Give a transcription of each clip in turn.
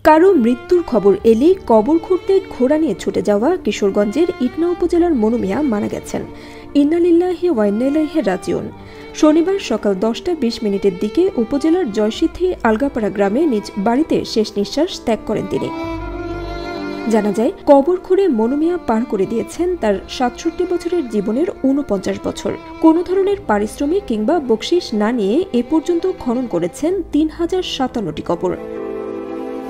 কারো মৃত্যুর খবর এলে কবর খুঁড়তে ঘোড়া নিয়ে ছুটে যাওয়া কিশোরগঞ্জের ইটনা উপজেলার মনু মিয়া মারা গেছেন। ইন্না লিল্লাহি ওয়া ইন্না ইলাইহি রাজিউন। শনিবার সকাল 10টা 20 মিনিটের দিকে উপজেলার জয়সিদ্ধি আলগাপাড়া গ্রামে নিজ বাড়িতে শেষ নিঃশ্বাস ত্যাগ করেন তিনি। জানা যায়, কবর খুঁড়ে মনু মিয়া পার করে দিয়েছেন তার ৬৭ বছরের জীবনের ৪৯ বছর। কোনো ধরনের পারিশ্রমিক কিংবা বকশিশ না নিয়ে এ পর্যন্ত খনন করেছেন ৩,০৫৭টি কবর।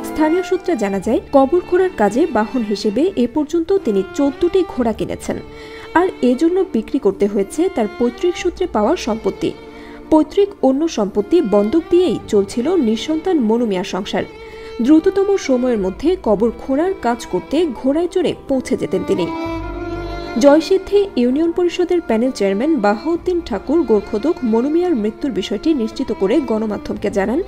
স্থানীয় সূত্রে জানা যায়, কবর খোঁড়ার কাজে বাহন হিসেবে এ পর্যন্ত তিনি ১৪টি ঘোড়া কিনেছেন, আর এজন্য বিক্রি করতে হয়েছে তার পৈতৃক সূত্রে পাওয়া সম্পত্তি। পৈতৃক অন্য সম্পত্তি বন্ধক দিয়েই চলছিল নিঃসন্তান মনু মিয়ার সংসার। দ্রুততম সময়ের মধ্যে কবর খোঁড়ার কাজ করতে ঘোড়ায় চড়ে পৌঁছে যেতেন তিনি। জয়সিদ্ধি ইউনিয়ন পরিষদের প্যানেল চেয়ারম্যান বাহাউদ্দিন ঠাকুর গোরখোদক মনু মিয়ার মৃত্যুর বিষয়টি নিশ্চিত করে গণমাধ্যমকে জানান,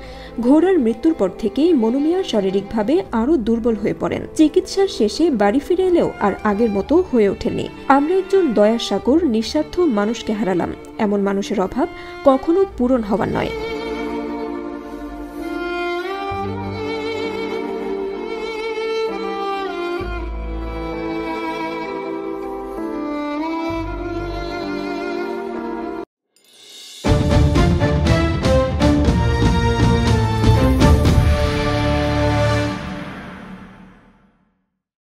ঘোড়ার মৃত্যুর পর থেকেই মনু মিয়া শারীরিকভাবে আরও দুর্বল হয়ে পড়েন। চিকিৎসার শেষে বাড়ি ফিরে এলেও আর আগের মতো হয়ে ওঠেননি। আমরা একজন দয়ার সাগর নিঃস্বার্থ মানুষকে হারালাম। এমন মানুষের অভাব কখনো পূরণ হওয়ার নয়।